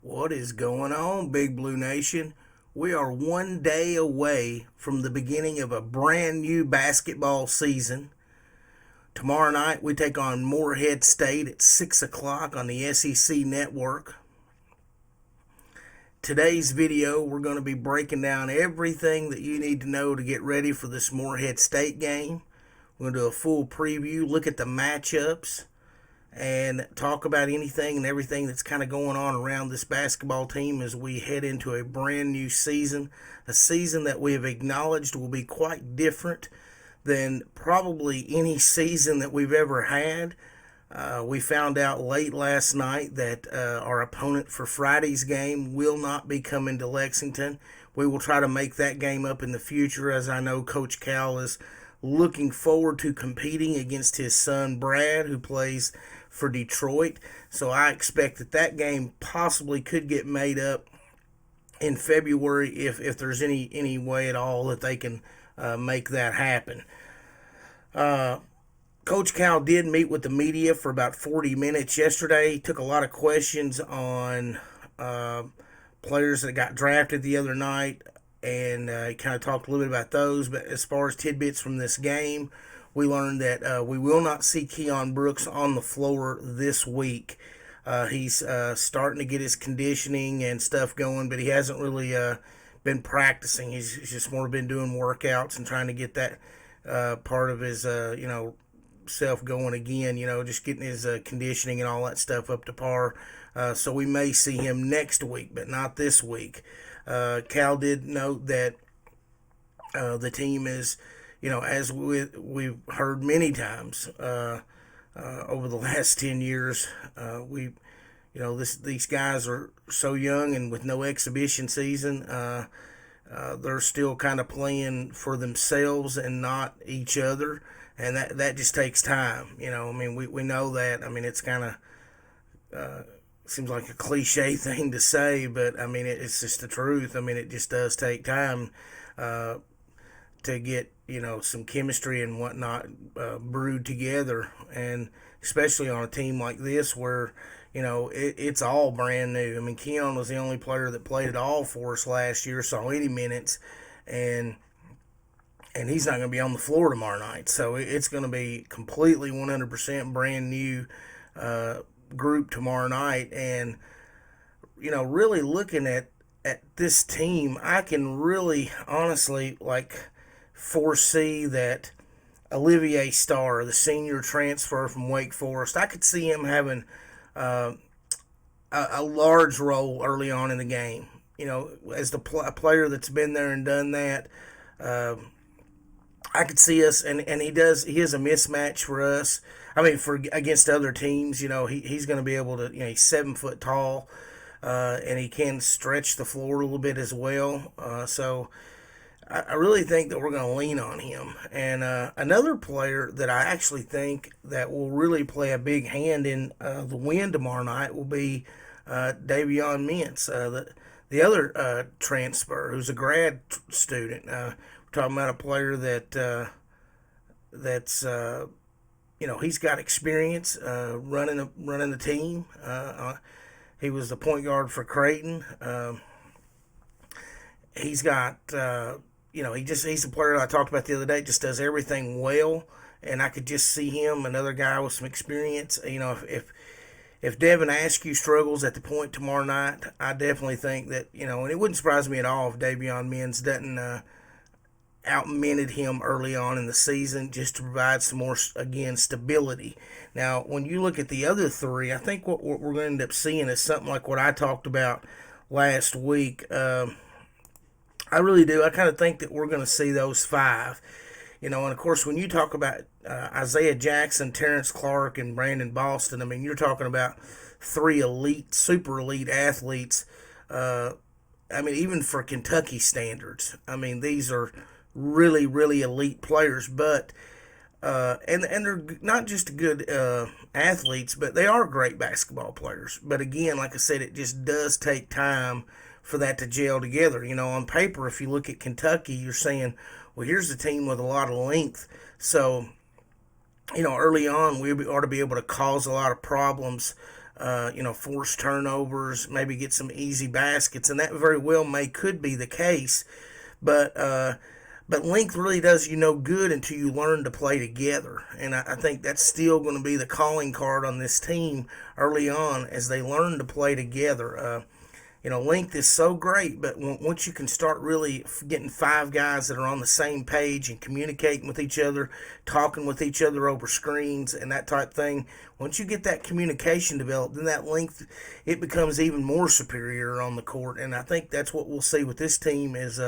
What is going on, Big Blue Nation? We are one day away from the beginning of a brand new basketball season. Tomorrow night, we take on Morehead State at 6 o'clock on the SEC Network. Today's video, we're going to be breaking down everything that you need to know to get ready for this Morehead State game. We're going to do a full preview, look at the matchups, and talk about anything and everything that's kind of going on around this basketball team as we head into a brand new season, a season that we have acknowledged will be quite different than probably any season that we've ever had. We found out late last night that our opponent for Friday's game will not be coming to Lexington. We will try to make that game up in the future, as I know Coach Cal is looking forward to competing against his son Brad, who plays for Detroit. So I expect that game possibly could get made up in February if there's any way at all that they can make that happen. Coach Cal did meet with the media for about 40 minutes yesterday. He took a lot of questions on players that got drafted the other night, and he kind of talked a little bit about those. But as far as tidbits from this game, we learned that we will not see Keon Brooks on the floor this week. He's starting to get his conditioning and stuff going, but he hasn't really been practicing. He's just more been doing workouts and trying to get that part of his, self going again, just getting his conditioning and all that stuff up to par. So we may see him next week, but not this week. Cal did note that the team is, as we've heard many times over the last 10 years, these guys are so young and with no exhibition season. They're still kind of playing for themselves and not each other, and that just takes time. We know that. It's kind of seems like a cliche thing to say, but it's just the truth. It just does take time to get some chemistry and whatnot brewed together, and especially on a team like this where it's all brand new. Keon was the only player that played at all for us last year, saw any minutes, and he's not going to be on the floor tomorrow night. So it's going to be completely 100% brand new group tomorrow night. And, really looking at this team, I can really honestly foresee that Olivier Starr, the senior transfer from Wake Forest, I could see him having a large role early on in the game. As a player that's been there and done that, I could see us, and he is a mismatch for us. For against other teams, he's going to be able to, he's 7 foot tall, and he can stretch the floor a little bit as well. So I really think that we're going to lean on him. And another player that I actually think that will really play a big hand in the win tomorrow night will be Davion Mintz, the other transfer who's a grad student. We're talking about a player that's he's got experience running the team. He was the point guard for Creighton. He's got he's a player that I talked about the other day. Just does everything well, and I could just see him, another guy with some experience. If Devin Askew struggles at the point tomorrow night, I definitely think that, and it wouldn't surprise me at all if Davion Mintz doesn't outminted him early on in the season, just to provide some more, again, stability. Now, when you look at the other three, I think what we're going to end up seeing is something like what I talked about last week. I really do. I kind of think that we're going to see those five. And of course, when you talk about Isaiah Jackson, Terrence Clark, and Brandon Boston, you're talking about three elite, super elite athletes. Even for Kentucky standards, these are really, really elite players. But and they're not just good athletes, but they are great basketball players. But again, like I said, it just does take time for that to gel together. On paper, if you look at Kentucky, you're saying, well, here's a team with a lot of length. So, early on, we ought to be able to cause a lot of problems force turnovers, maybe get some easy baskets, and that very well could be the case. But length really does you no good until you learn to play together. And I think that's still going to be the calling card on this team early on as they learn to play together. Length is so great, but once you can start really getting five guys that are on the same page and communicating with each other, talking with each other over screens and that type thing, once you get that communication developed, then that length, it becomes even more superior on the court. And I think that's what we'll see with this team is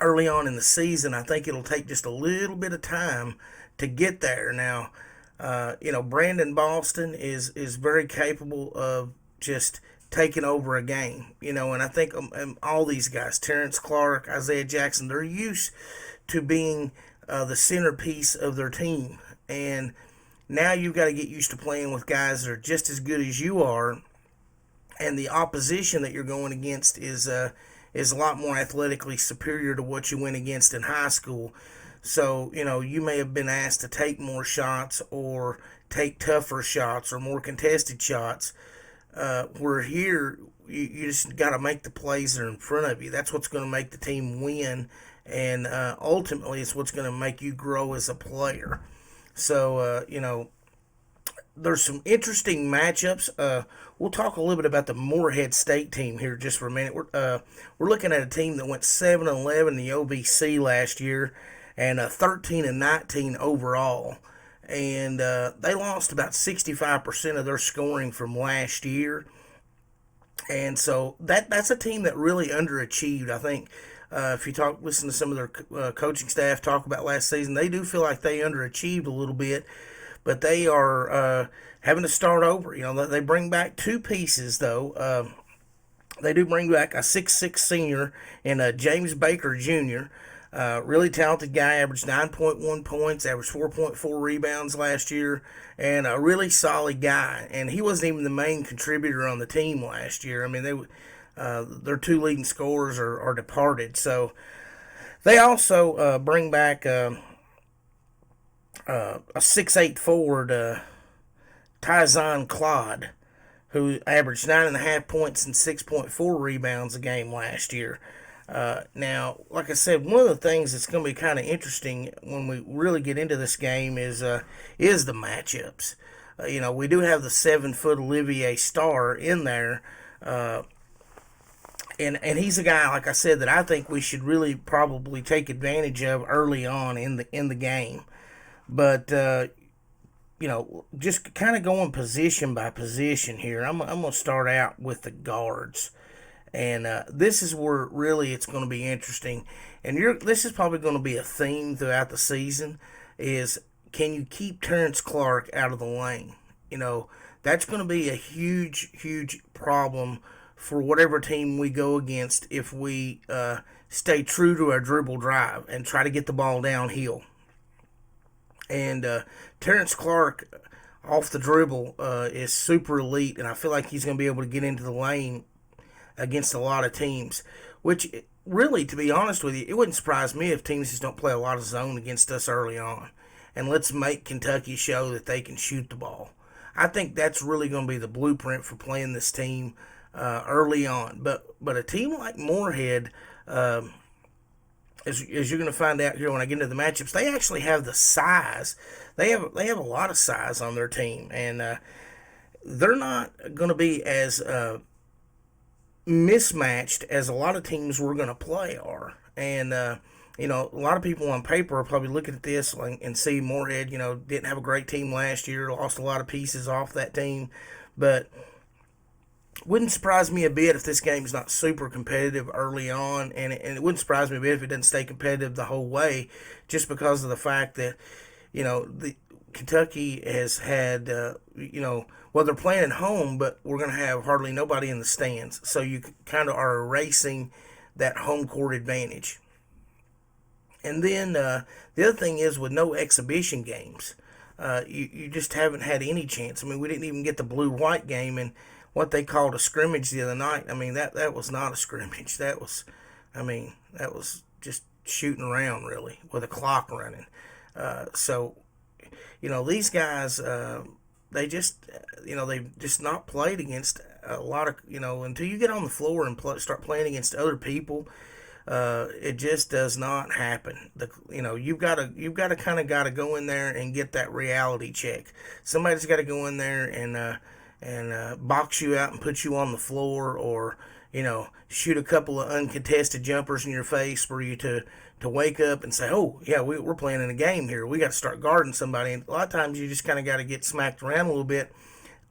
early on in the season. I think it'll take just a little bit of time to get there. Now, Brandon Boston is very capable of just taking over a game, and I think all these guys, Terrence Clark, Isaiah Jackson, they're used to being the centerpiece of their team. And now you've got to get used to playing with guys that are just as good as you are, and the opposition that you're going against is a lot more athletically superior to what you went against in high school. So, you may have been asked to take more shots or take tougher shots or more contested shots. Where here, you just got to make the plays that are in front of you. That's what's going to make the team win, and ultimately it's what's going to make you grow as a player. So, there's some interesting matchups. We'll talk a little bit about the Morehead State team here just for a minute. We're looking at a team that went 7-11 in the OVC last year and 13-19 overall. And they lost about 65% of their scoring from last year. And so that's a team that really underachieved. I think if you listen to some of their coaching staff talk about last season, they do feel like they underachieved a little bit. But they are having to start over. They bring back two pieces, though. They do bring back a 6'6 senior and James Baker Jr., really talented guy, averaged 9.1 points, averaged 4.4 rebounds last year, and a really solid guy. And he wasn't even the main contributor on the team last year. I mean, their two leading scorers are departed. So they also bring back a 6'8 forward, Tyzon Claude, who averaged 9.5 points and 6.4 rebounds a game last year. Now, like I said, one of the things that's going to be kind of interesting when we really get into this game is the matchups. We do have the 7-foot Olivier Starr in there, and he's a guy, like I said, that I think we should really probably take advantage of early on in the game. But just kind of going position by position here. I'm going to start out with the guards. And this is where really it's going to be interesting. And this is probably going to be a theme throughout the season is can you keep Terrence Clark out of the lane? That's going to be a huge, huge problem for whatever team we go against if we stay true to our dribble drive and try to get the ball downhill. And Terrence Clark off the dribble is super elite, and I feel like he's going to be able to get into the lane against a lot of teams, which really, to be honest with you, it wouldn't surprise me if teams just don't play a lot of zone against us early on. And let's make Kentucky show that they can shoot the ball. I think that's really going to be the blueprint for playing this team early on. But a team like Morehead, as you're going to find out here when I get into the matchups, they actually have the size. They have a lot of size on their team, and they're not going to be as mismatched as a lot of teams we're going to play are. And a lot of people on paper are probably looking at this and see Morehead, didn't have a great team last year, lost a lot of pieces off that team, but wouldn't surprise me a bit if this game's not super competitive early on, and it wouldn't surprise me a bit if it doesn't stay competitive the whole way, just because of the fact that the Kentucky has had well, they're playing at home, but we're going to have hardly nobody in the stands, so you kind of are erasing that home court advantage. And then the other thing is with no exhibition games, you just haven't had any chance. I mean, we didn't even get the blue-white game and what they called a scrimmage the other night. I mean, that was not a scrimmage. That was just shooting around, really, with a clock running. So, these guys, they've just not played against a lot of, until you get on the floor and start playing against other people. It just does not happen. You've got to kind of go in there and get that reality check. Somebody's got to go in there and box you out and put you on the floor, or shoot a couple of uncontested jumpers in your face for you to wake up and say, oh yeah, we're playing in a game here. We got to start guarding somebody. And a lot of times you just kind of got to get smacked around a little bit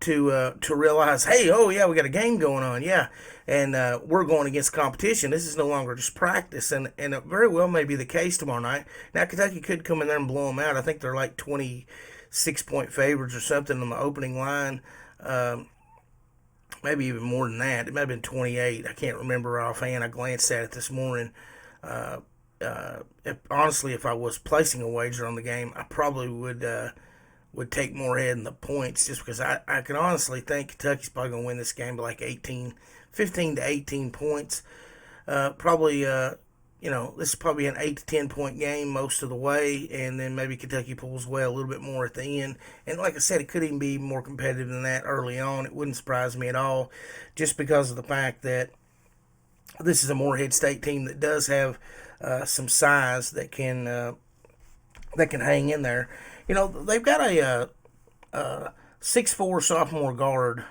to realize, hey, oh yeah, we got a game going on, yeah, and we're going against competition. This is no longer just practice, and it very well may be the case tomorrow night. Now Kentucky could come in there and blow them out. I think they're like 26-point favorites or something on the opening line. Maybe even more than that. It might have been 28. I can't remember offhand. I glanced at it this morning. If I was placing a wager on the game, I probably would take Morehead in the points, just because I can honestly think Kentucky's probably going to win this game by like 15 to 18 points. This is probably an 8 to 10 point game most of the way, and then maybe Kentucky pulls away a little bit more at the end. And like I said, it could even be more competitive than that early on. It wouldn't surprise me at all, just because of the fact that this is a Morehead State team that does have some size that can hang in there. They've got a 6'4" sophomore guard,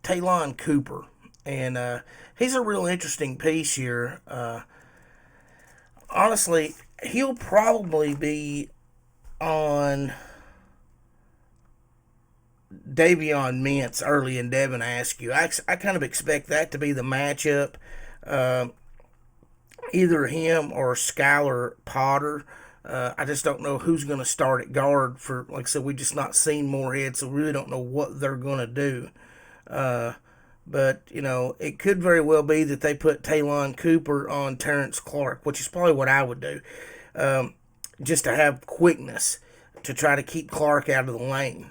Talon Cooper, and he's a real interesting piece here. Honestly, he'll probably be on Davion Mintz early in Devin Askew. I kind of expect that to be the matchup. Either him or Skylar Potter. I just don't know who's going to start at guard for, like I said, we just not seen Morehead, so we really don't know what they're going to do. But, it could very well be that they put Talon Cooper on Terrence Clark, which is probably what I would do, just to have quickness to try to keep Clark out of the lane.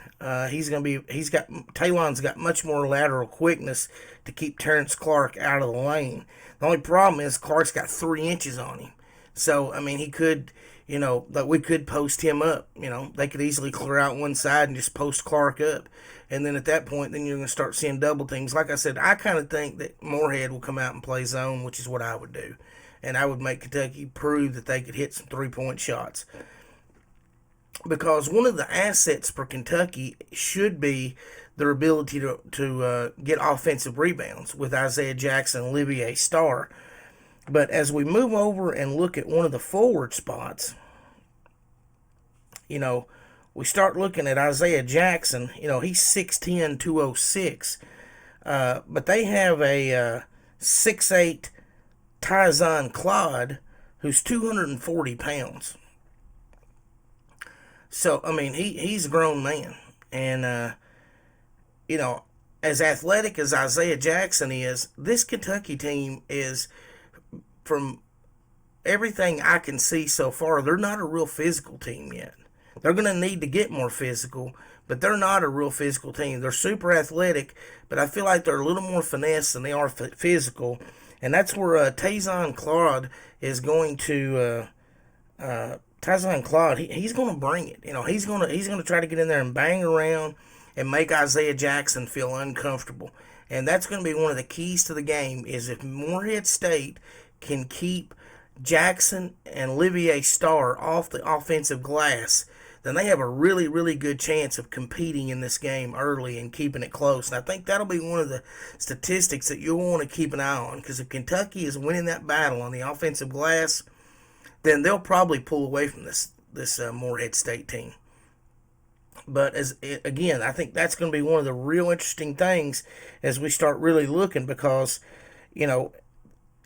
Talon's got much more lateral quickness to keep Terrence Clark out of the lane. The only problem is Clark's got 3 inches on him. So, he could, we could post him up. They could easily clear out one side and just post Clark up. And then at that point, then you're going to start seeing double teams. Like I said, I kind of think that Morehead will come out and play zone, which is what I would do. And I would make Kentucky prove that they could hit some three-point shots. Because one of the assets for Kentucky should be their ability to get offensive rebounds with Isaiah Jackson and Olivier Starr. But as we move over and look at one of the forward spots, we start looking at Isaiah Jackson. He's 6'10", 206. But they have a 6'8" Tyzon Claude who's 240 pounds. So, he's a grown man. And, as athletic as Isaiah Jackson is, this Kentucky team is, from everything I can see so far, they're not a real physical team yet. They're going to need to get more physical, but they're not a real physical team. They're super athletic, but I feel like they're a little more finesse than they are physical. And that's where Tyzon Claude is going to Tyzon Claude, he's going to bring it. He's going to try to get in there and bang around and make Isaiah Jackson feel uncomfortable. And that's going to be one of the keys to the game, is if Morehead State can keep Jackson and Olivier Starr off the offensive glass, then they have a really, really good chance of competing in this game early and keeping it close. And I think that'll be one of the statistics that you'll want to keep an eye on, because if Kentucky is winning that battle on the offensive glass, then they'll probably pull away from this Morehead State team. But again, I think that's going to be one of the real interesting things as we start really looking, because,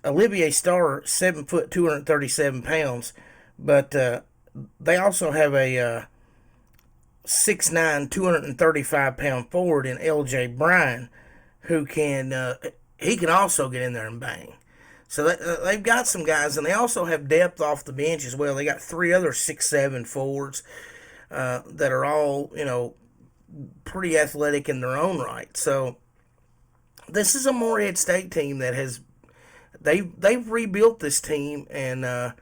Olivier Starr, 7 foot, 237 pounds, but they also have a 6'9", 235 pound forward in L.J. Bryan, who can also get in there and bang. So they've got some guys, and they also have depth off the bench as well. They got 3 other 6'7" forwards that are all, pretty athletic in their own right. So this is a Morehead State team that has they've rebuilt this team, and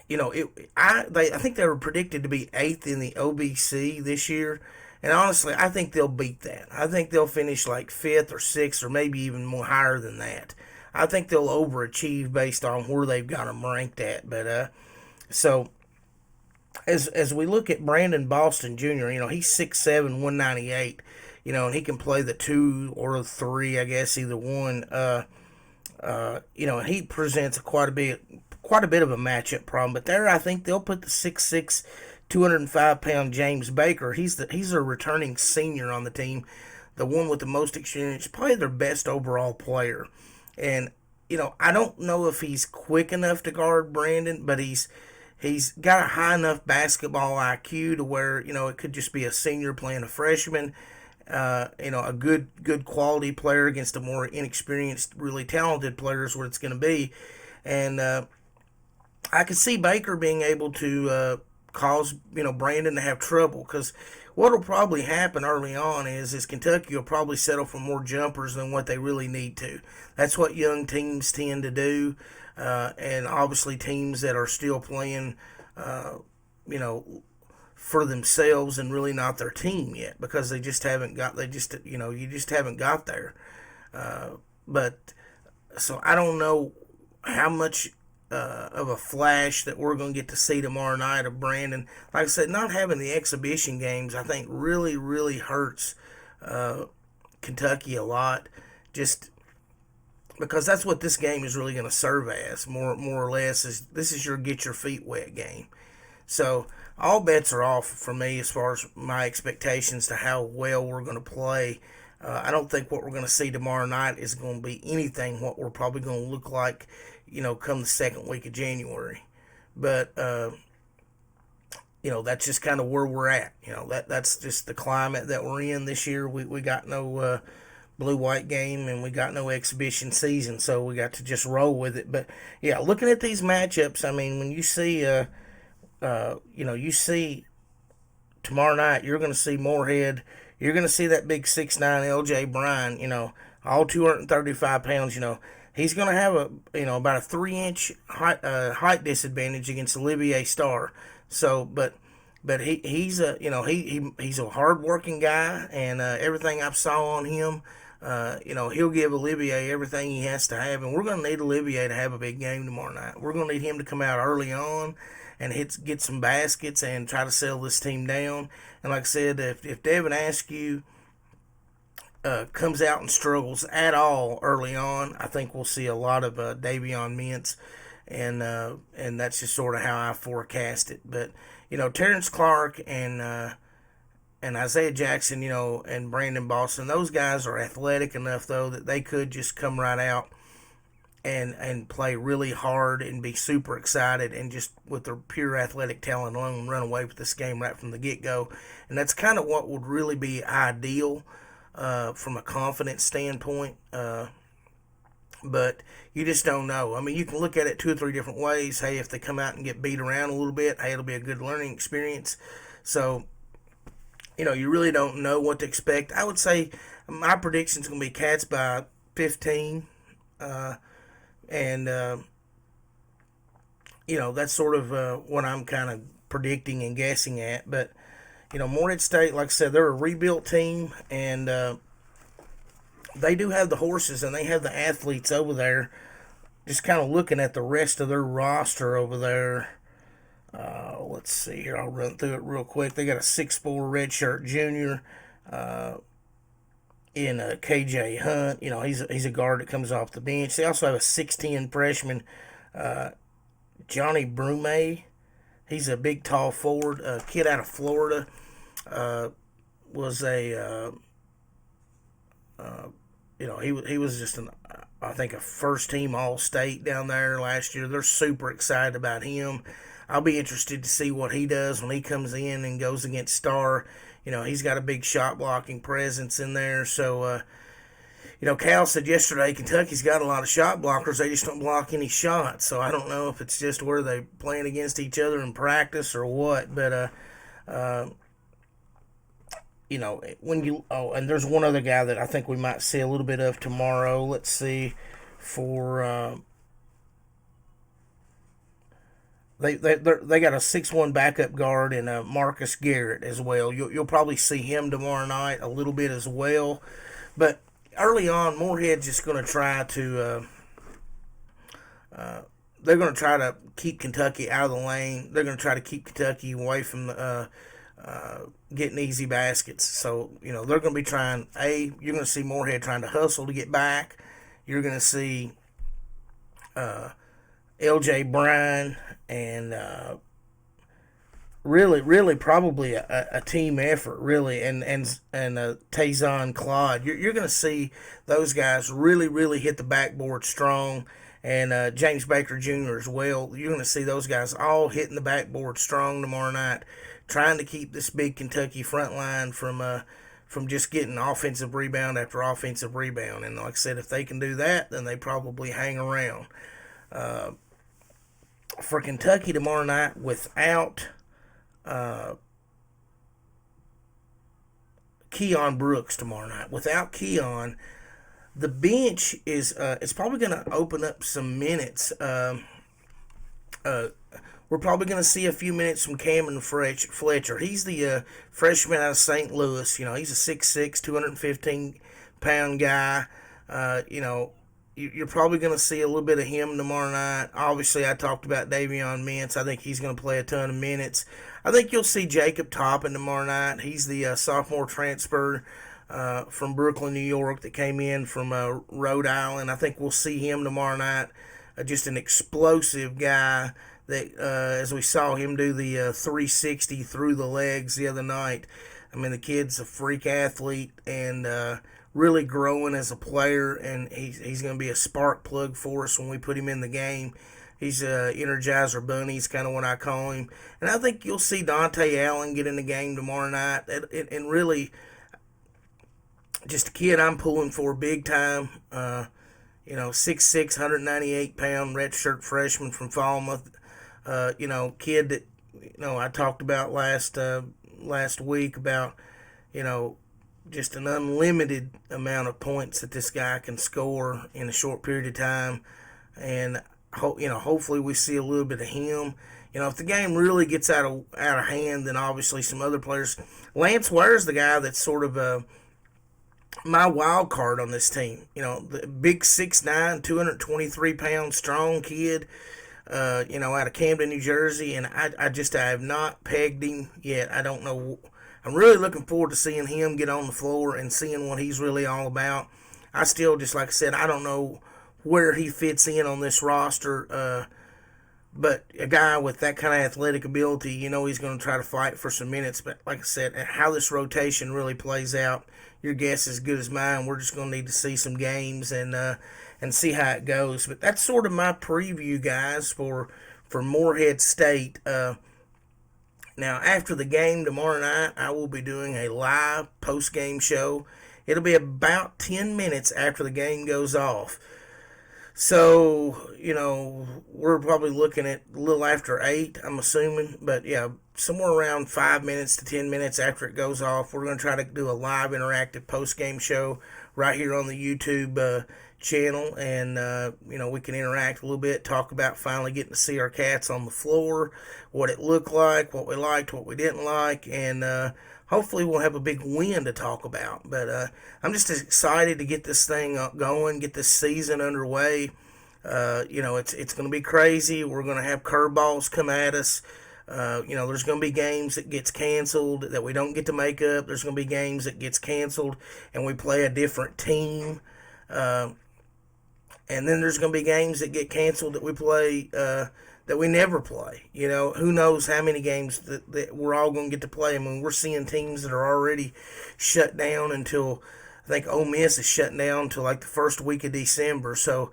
I think they were predicted to be eighth in the OBC this year, and honestly, I think they'll beat that. I think they'll finish like fifth or sixth, or maybe even more higher than that. I think they'll overachieve based on where they've got them ranked at. But so as we look at Brandon Boston Jr., he's 6'7", 198, and he can play the two or the three, I guess, either one. And he presents quite a bit of a matchup problem. But there, I think they'll put the 6'6", 205-pound James Baker. He's a returning senior on the team, the one with the most experience, probably their best overall player. And I don't know if he's quick enough to guard Brandon, but he's got a high enough basketball IQ to where it could just be a senior playing a freshman. A good quality player against a more inexperienced, really talented player is what it's going to be. And I could see Baker being able to cause Brandon to have trouble, because what will probably happen early on is Kentucky will probably settle for more jumpers than what they really need to. That's what young teams tend to do, and obviously teams that are still playing, you know, for themselves and really not their team yet, because they just haven't got you just haven't got there. But so I don't know how much of a flash that we're going to get to see tomorrow night of Brandon. Like I said, not having the exhibition games, I think, really hurts Kentucky a lot. Just because that's what this game is really going to serve as, more or less. This is your get your feet wet game. So all bets are off for me as far as my expectations to how well we're going to play. I don't think what we're going to see tomorrow night is going to be anything what we're probably going to look like, come the second week of January. But, that's just kind of where we're at. That's just the climate that we're in this year. We got no blue-white game, and we got no exhibition season, so we got to just roll with it. But, yeah, looking at these matchups, I mean, when you see, you see tomorrow night, you're going to see Morehead. You're going to see that big 6'9" LJ Bryan, all 235 pounds, he's going to have about a 3-inch height disadvantage against Olivier Starr. So, but he's a he's a hard-working guy, and everything I saw on him, he'll give Olivier everything he has to have, and we're going to need Olivier to have a big game tomorrow night. We're going to need him to come out early on and get some baskets and try to settle this team down. And like I said, if Devin Askew comes out and struggles at all early on, I think we'll see a lot of Davion Mintz, and that's just sort of how I forecast it. But Terrence Clark and Isaiah Jackson, and Brandon Boston, those guys are athletic enough though that they could just come right out and play really hard and be super excited, and just with their pure athletic talent alone run away with this game right from the get-go. And that's kind of what would really be ideal from a confidence standpoint. But you just don't know. I mean, you can look at it 2 or 3 different ways. Hey, if they come out and get beat around a little bit, hey, it'll be a good learning experience. So, you really don't know what to expect. I would say my prediction is going to be Cats by 15. And that's sort of what I'm kind of predicting and guessing at. But, Morehead State, like I said, they're a rebuilt team, and they do have the horses and they have the athletes over there. Just kind of looking at the rest of their roster over there. Let's see here. I'll run through it real quick. They got a 6'4" redshirt junior in KJ Hunt. He's a guard that comes off the bench. They also have a 6'10" freshman, Johnny Brume. He's a big, tall forward. A kid out of Florida. Was a he was just I think a first-team All-State down there last year. They're super excited about him. I'll be interested to see what he does when he comes in and goes against Starr. He's got a big shot-blocking presence in there. So, Cal said yesterday Kentucky's got a lot of shot blockers. They just don't block any shots. So I don't know if it's just where they're playing against each other in practice or what. But, and there's one other guy that I think we might see a little bit of tomorrow. Let's see, for They got a 6'1" backup guard and Marcus Garrett as well. You'll probably see him tomorrow night a little bit as well. But early on, Morehead's just going to try to they're going to try to keep Kentucky out of the lane. They're going to try to keep Kentucky away from getting easy baskets. So, they're going to be trying. You're going to see Morehead trying to hustle to get back. You're going to see L.J. Bryan and really probably a team effort, really, and Tazon Claude. You're going to see those guys really hit the backboard strong, and James Baker Jr. as well. You're going to see those guys all hitting the backboard strong tomorrow night, trying to keep this big Kentucky front line from just getting offensive rebound after offensive rebound. And like I said, if they can do that, then they probably hang around. For Kentucky tomorrow night, without Keon Brooks tomorrow night. Without Keon, the bench is probably going to open up some minutes. We're probably going to see a few minutes from Cameron Fletcher. He's the freshman out of St. Louis. He's a 6'6", 215-pound guy. You're probably going to see a little bit of him tomorrow night. Obviously, I talked about Davion Mintz. I think he's going to play a ton of minutes. I think you'll see Jacob Toppin tomorrow night. He's the sophomore transfer from Brooklyn, New York, that came in from Rhode Island. I think we'll see him tomorrow night. Just an explosive guy that, as we saw him do the 360 through the legs the other night. I mean, the kid's a freak athlete and really growing as a player, and he's going to be a spark plug for us when we put him in the game. He's Energizer Bunny, is kind of what I call him. And I think you'll see Dante Allen get in the game tomorrow night. And really, just a kid I'm pulling for big time. 6'6", 198-pound redshirt freshman from Falmouth. Kid that, I talked about last week about, just an unlimited amount of points that this guy can score in a short period of time. And hopefully we see a little bit of him. If the game really gets out of hand, then obviously some other players. Lance Ware's the guy that's sort of my wild card on this team. The big 6'9", 223-pound strong kid. Out of Camden, New Jersey, and I have not pegged him yet. I don't know. I'm really looking forward to seeing him get on the floor and seeing what he's really all about. I still, just like I said, I don't know where he fits in on this roster, but a guy with that kind of athletic ability, he's going to try to fight for some minutes. But like I said, how this rotation really plays out, your guess is as good as mine. We're just going to need to see some games and see how it goes. But that's sort of my preview, guys, for Morehead State. Now, after the game tomorrow night, I will be doing a live post-game show. It'll be about 10 minutes after the game goes off. So, we're probably looking at a little after 8, I'm assuming. But, yeah, somewhere around 5 minutes to 10 minutes after it goes off, we're going to try to do a live interactive post-game show right here on the YouTube channel, and we can interact a little bit, talk about finally getting to see our cats on the floor, what it looked like, what we liked, what we didn't like, and hopefully we'll have a big win to talk about. But I'm just excited to get this thing going, get this season underway. It's going to be crazy. We're going to have curveballs come at us. There's going to be games that gets canceled that we don't get to make up. There's going to be games that gets canceled and we play a different team. And then there's going to be games that get canceled that we play that we never play. Who knows how many games that we're all going to get to play. I mean, we're seeing teams that are already shut down until, I think Ole Miss is shut down until like the first week of December. So,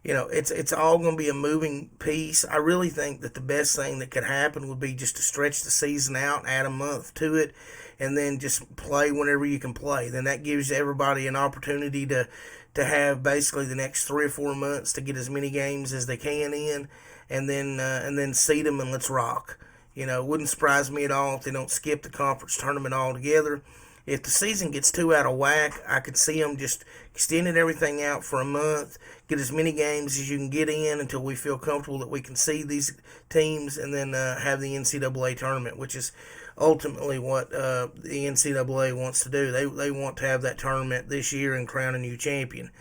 it's all going to be a moving piece. I really think that the best thing that could happen would be just to stretch the season out, add a month to it, and then just play whenever you can play. Then that gives everybody an opportunity to have basically the next 3 or 4 months to get as many games as they can in, and then seed them and let's rock. It wouldn't surprise me at all if they don't skip the conference tournament altogether, if the season gets too out of whack, I could see them just extending everything out for a month, get as many games as you can get in until we feel comfortable that we can see these teams, and then have the NCAA tournament, which is ultimately what the NCAA wants to do. They want to have that tournament this year and crown a new champion.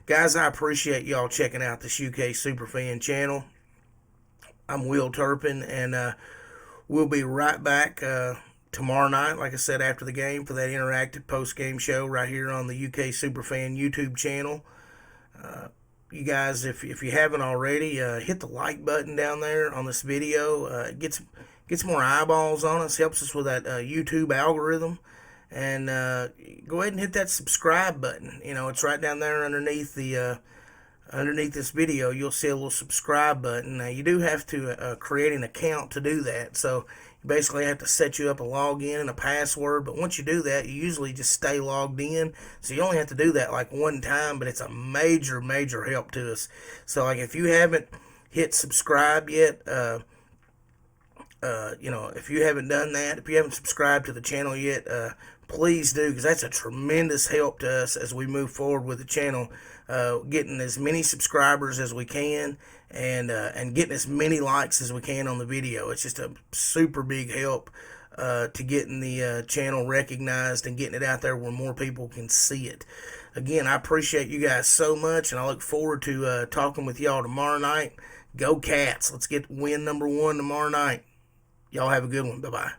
Guys, I appreciate y'all checking out this UK Superfan channel. I'm Will Turpin, and we'll be right back tomorrow night, like I said, after the game for that interactive post-game show right here on the UK Superfan YouTube channel. You guys, if you haven't already, hit the like button down there on this video. It gets more eyeballs on us, helps us with that YouTube algorithm. And go ahead and hit that subscribe button. You know, it's right down there underneath the underneath this video. You'll see a little subscribe button. Now, you do have to create an account to do that. So you basically have to set you up a login and a password. But once you do that, you usually just stay logged in. So you only have to do that like one time, but it's a major, major help to us. So like if you haven't hit subscribe yet, you know, if you haven't done that, if you haven't subscribed to the channel yet, please do, because that's a tremendous help to us as we move forward with the channel, getting as many subscribers as we can, and getting as many likes as we can on the video. It's just a super big help to getting the channel recognized and getting it out there where more people can see it. Again, I appreciate you guys so much, and I look forward to talking with y'all tomorrow night. Go Cats! Let's get win number 1 tomorrow night. Y'all have a good one. Bye-bye.